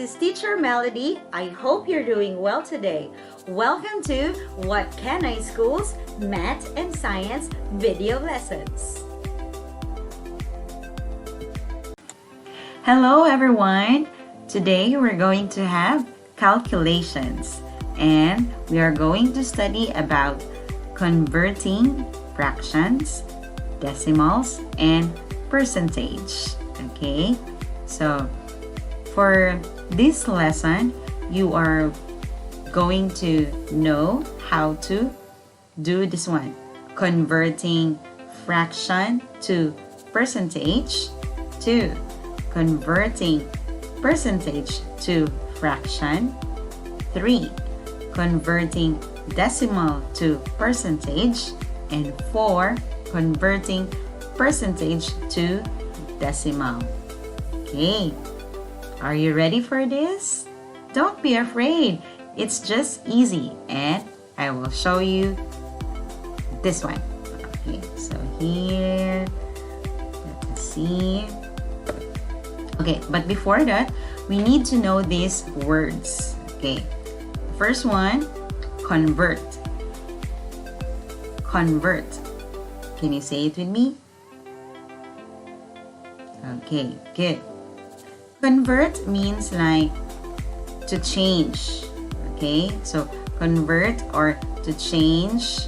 is Teacher Melody. I hope you're doing well today. Welcome to What Khaenai School's Math and Science video lessons. Hello everyone. Today we're going to have calculations and we are going to study about converting fractions, decimals, and percentage. Okay, so for this lesson, you are going to know how to do this one, converting fraction to percentage. 2. Converting percentage to fraction. 3. Converting decimal to percentage. And 4. Converting percentage to decimal. Okay, are you ready for this? Don't be afraid. It's just easy and I will show you this one. Okay, so here, let's see. Okay, but before that, we need to know these words. Okay, first one, convert. Convert. Can you say it with me? Okay, good. Convert means like to change. Okay, so convert or to change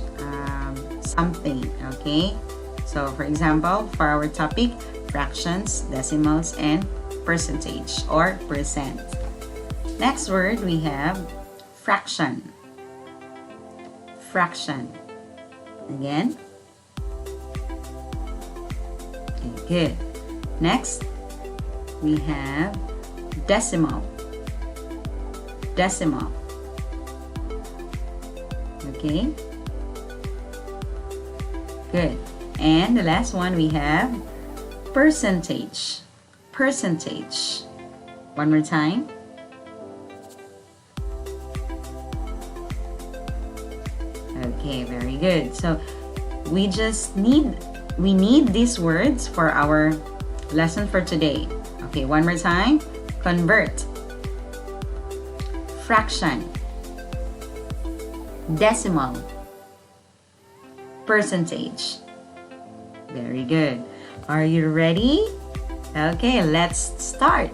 something. Okay, so for example, for our topic, fractions, decimals, and percentage or percent. Next word we have fraction. Fraction. Again. Okay, good. Next, we have decimal. Decimal. Okay. Good. And the last one we have percentage. Percentage. One more time. Okay, very good. So we need these words for our lesson for today. Okay, one more time. Convert. Fraction. Decimal. Percentage. Very good. Are you ready? Okay, let's start.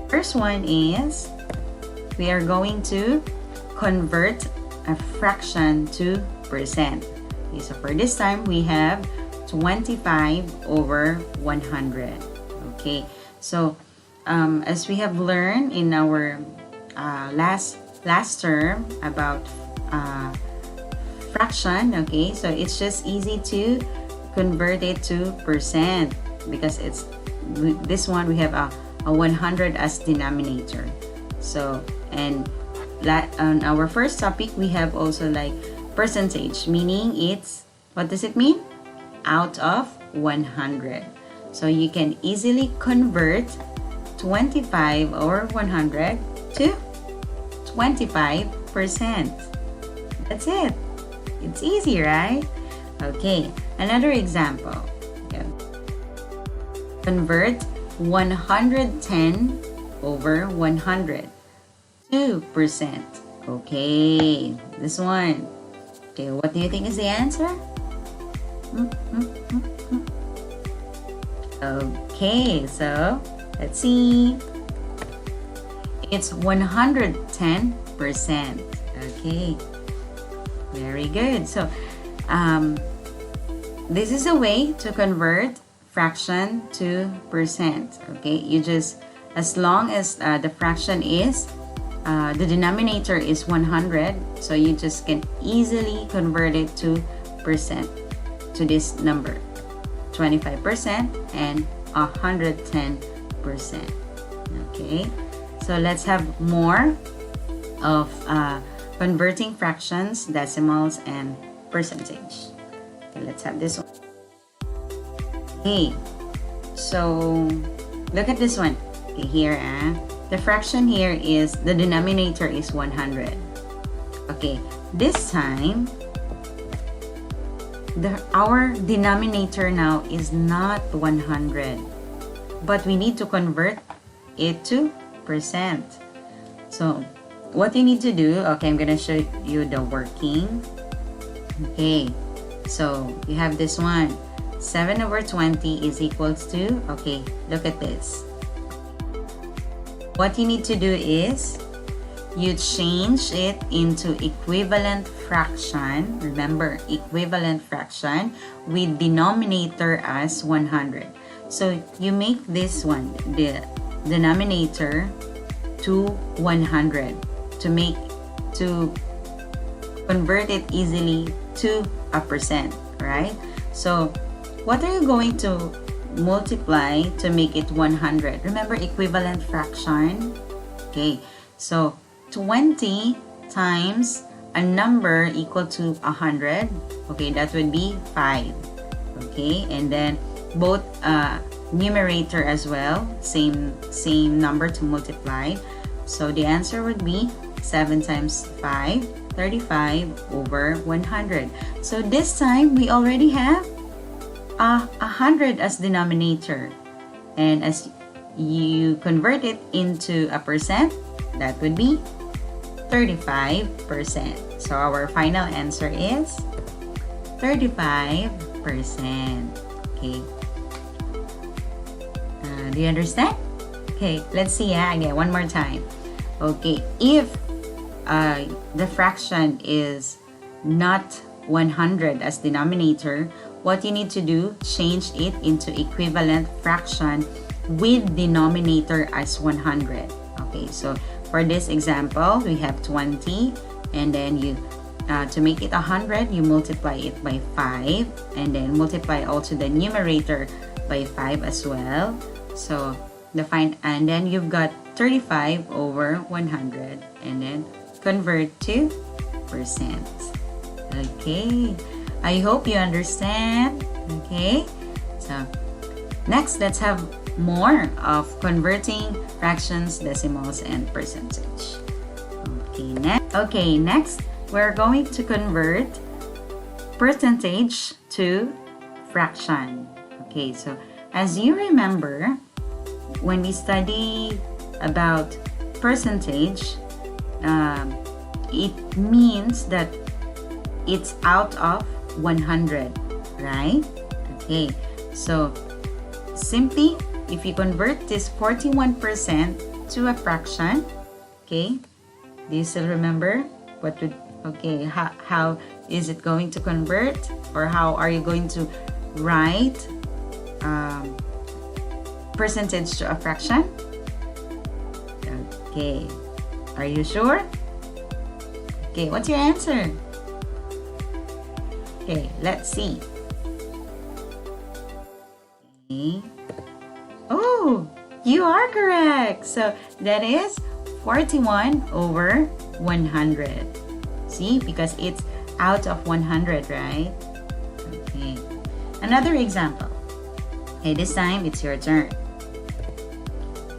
First one is we are going to convert a fraction to percent. Okay, so for this time we have 25 over 100. Okay, so as we have learned in our last term about fraction, okay, so it's just easy to convert it to percent because it's this one we have a 100 as denominator. So and on our first topic we have also like percentage, meaning it's, what does it mean? Out of 100. So you can easily convert 25 over 100 to 25%. That's it. It's easy, right? Okay, another example. Okay. Convert 110 over 100. 2%. Okay, this one. Okay, what do you think is the answer? Okay, so let's see. It's 110%. Okay, very good. So this is a way to convert fraction to percent. Okay, you just, as long as the fraction is the denominator is 100, so you just can easily convert it to percent, to this number, 25% and 110%. Okay, so let's have more of converting fractions, decimals, and percentage. Okay, let's have this one. Okay, so look at this one. Okay, here the fraction here is, the denominator is 100. Okay, this time our denominator now is not 100, but we need to convert it to percent. So what you need to do, okay, I'm gonna show you the working. Okay, so you have this one. 7 over 20 is equals to, okay, look at this. What you need to do is you change it into equivalent fraction. Remember, equivalent fraction with denominator as 100. So you make this one, the denominator, to 100 to convert it easily to a percent, right? So what are you going to multiply to make it 100? Remember, equivalent fraction. Okay, so 20 times a number equal to 100. Okay, that would be 5. Okay, and then both numerator as well, same number to multiply. So the answer would be 7 times 5, 35 over 100. So this time we already have 100 as denominator, and as you convert it into a percent, that would be 35%. So our final answer is 35%. Okay. Do you understand? Okay, let's see again one more time. Okay, if the fraction is not 100 as denominator, what you need to do, change it into equivalent fraction with denominator as 100. Okay, so for this example, we have 20, and then you to make it 100, you multiply it by 5, and then multiply also the numerator by 5 as well. So and then you've got 35 over 100, and then convert to percent. Okay, I hope you understand. Okay, so next, let's have more of converting fractions, decimals, and percentage. Okay, next we're going to convert percentage to fraction. Okay, so as you remember, when we study about percentage, it means that it's out of 100, right? Okay, so simply, if you convert this 41% to a fraction, okay, do you still remember what would, okay, how is it going to convert, or how are you going to write percentage to a fraction? Okay, are you sure? Okay, what's your answer? Okay, let's see. Okay. Oh, you are correct. So that is 41 over 100. See, because it's out of 100, right? Okay. Another example. Okay, this time it's your turn.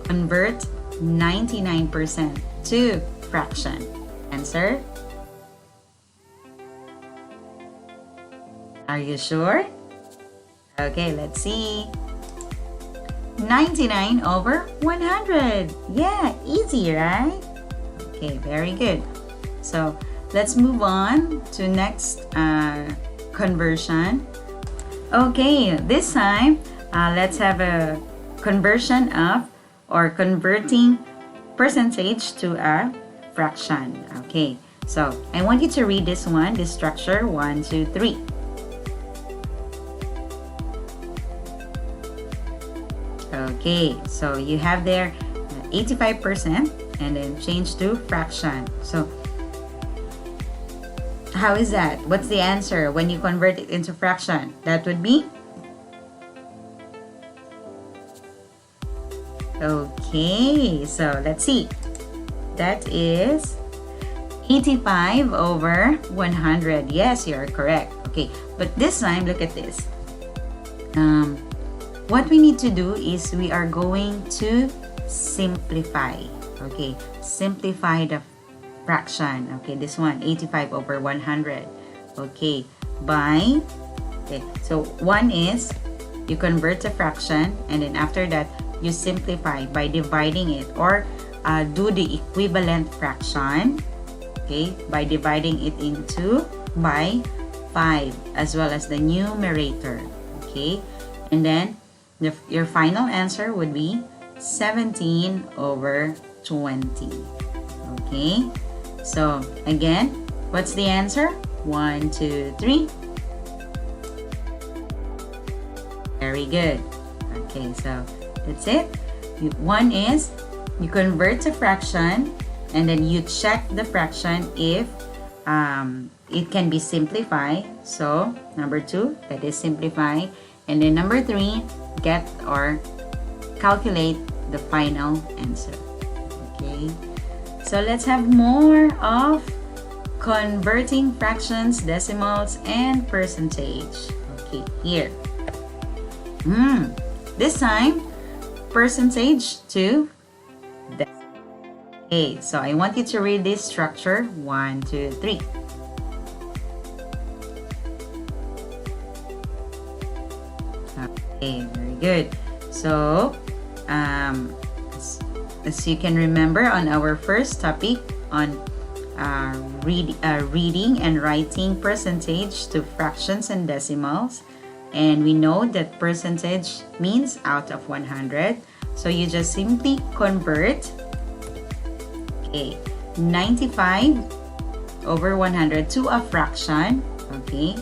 Convert 99% to fraction. Answer? Are you sure? Okay, let's see. 99 over 100. Yeah, easy, right? Okay, very good. So let's move on to next conversion. Okay, this time let's have a conversion of, or converting percentage to a fraction. Okay, so I want you to read this one, this structure, 1, 2, 3. Okay, so you have there 85% and then change to fraction. So how is that? What's the answer when you convert it into fraction? That would be? Okay, so let's see. That is 85 over 100. Yes, you're correct. Okay, but this time, look at this. What we need to do is we are going to simplify. Okay, simplify the fraction. Okay, this one, 85 over 100. Okay, so one is you convert to fraction, and then after that you simplify by dividing it, or do the equivalent fraction, okay, by dividing it into by 5 as well as the numerator, okay, and then your final answer would be 17 over 20. Okay, so again, what's the answer? 1, 2, 3. Very good. Okay, so that's it. One is you convert to fraction, and then you check the fraction if it can be simplified. So number 2, that is simplify, and then number 3, get or calculate the final answer. Okay, so let's have more of converting fractions, decimals, and percentage. Okay, here. This time, percentage to decimal. Okay, so I want you to read this structure. 1, 2, 3. Okay, very good. So, as you can remember on our first topic on reading and writing percentage to fractions and decimals, and we know that percentage means out of 100, so you just simply convert 95 over 100 to a fraction. Okay,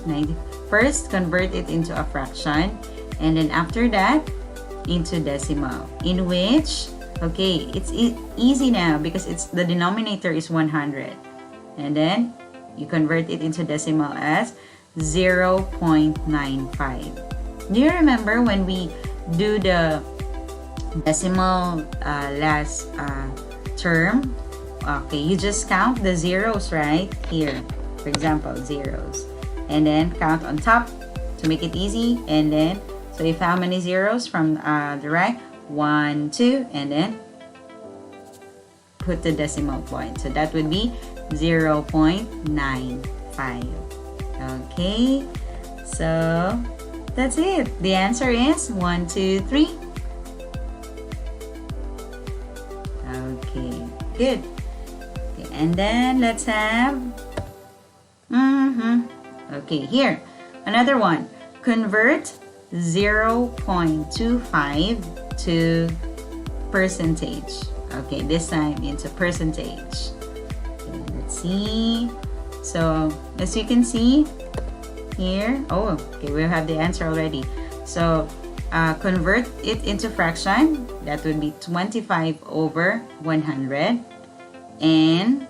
first convert it into a fraction, and then after that into decimal, in which, okay, it's easy now because it's the denominator is 100, and then you convert it into decimal as 0.95. Do you remember when we do the decimal last term? Okay, you just count the zeros right here, for example, zeros, and then count on top to make it easy, and then so if how many zeros from the right, 1, 2, and then put the decimal point, so that would be 0.95. Okay, so that's it. The answer is 1, 2, 3. Okay, good. Okay, and then let's have okay, here another one. Convert 0.25 to percentage. Okay, this time into percentage. Okay, let's see. So as you can see here, okay, we have the answer already. So convert it into fraction. That would be 25 over 100, and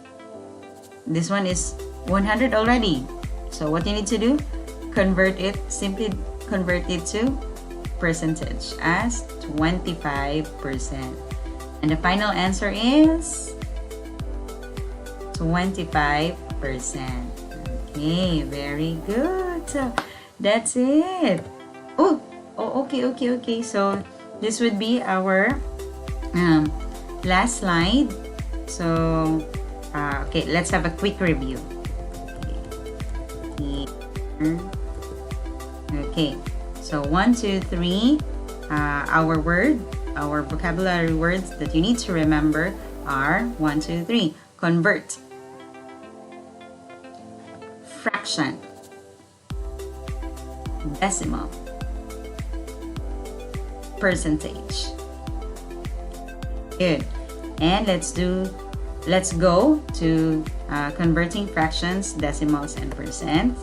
this one is 100 already. So what you need to do, simply convert it to percentage as 25%, and the final answer is 25%. Okay, very good. So that's it. Okay. So this would be our last slide. So okay, let's have a quick review. Okay, so 1, 2, 3. Our vocabulary words that you need to remember are 1, 2, 3. Convert, fraction, decimal, percentage. Good. And let's go to converting fractions, decimals, and percent.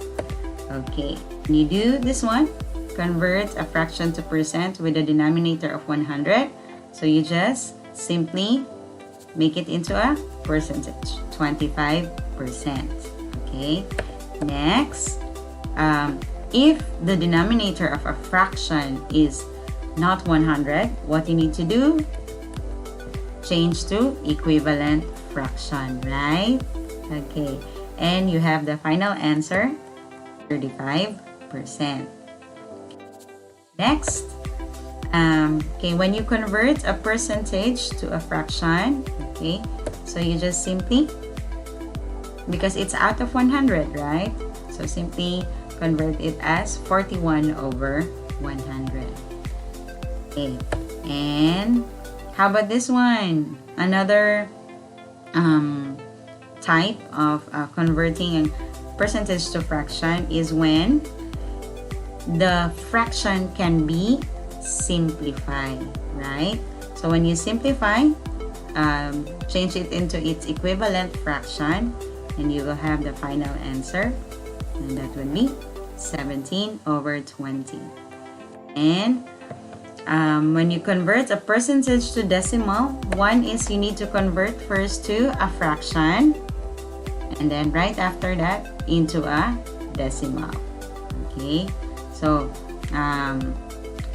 Okay, when you do this one, convert a fraction to percent with a denominator of 100. So you just simply make it into a percentage, 25%. Okay, next, if the denominator of a fraction is not 100, what you need to do, change to equivalent fraction, right? Okay, and you have the final answer, 35%. Next, okay, when you convert a percentage to a fraction, okay, so you just simply, because it's out of 100, right? So simply convert it as 41 over 100. Okay, And how about this one? Another type of converting a percentage to fraction is when the fraction can be simplified, right? So when you simplify, change it into its equivalent fraction, and you will have the final answer, and that would be 17/20. And when you convert a percentage to decimal, one is you need to convert first to a fraction, and then right after that into a decimal. Okay, so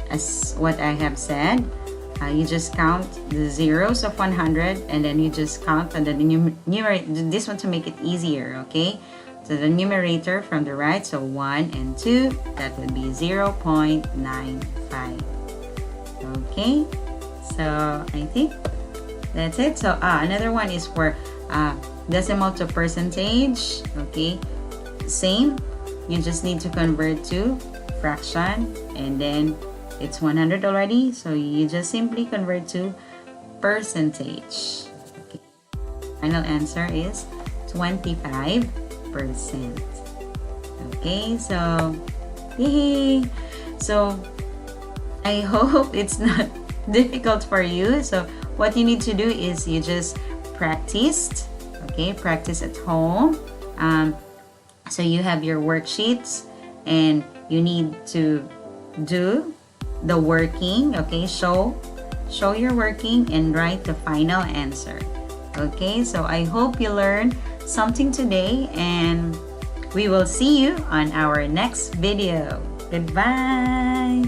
as what I have said, you just count the zeros of 100, and then you just count on the numerator, this one to make it easier. Okay, so the numerator from the right, so 1 and 2, that would be 0.95. Okay, so I think that's it. So another one is for decimal to percentage. Okay, same, you just need to convert to fraction, and then it's 100 already, so you just simply convert to percentage. Okay. Final answer is 25%. Okay, so yay! So I hope it's not difficult for you. So what you need to do is you just practice. Okay, practice at home. So you have your worksheets, and you need to do the working. Okay, show your working and write the final answer. Okay, so I hope you learned something today, and we will see you on our next video. Goodbye.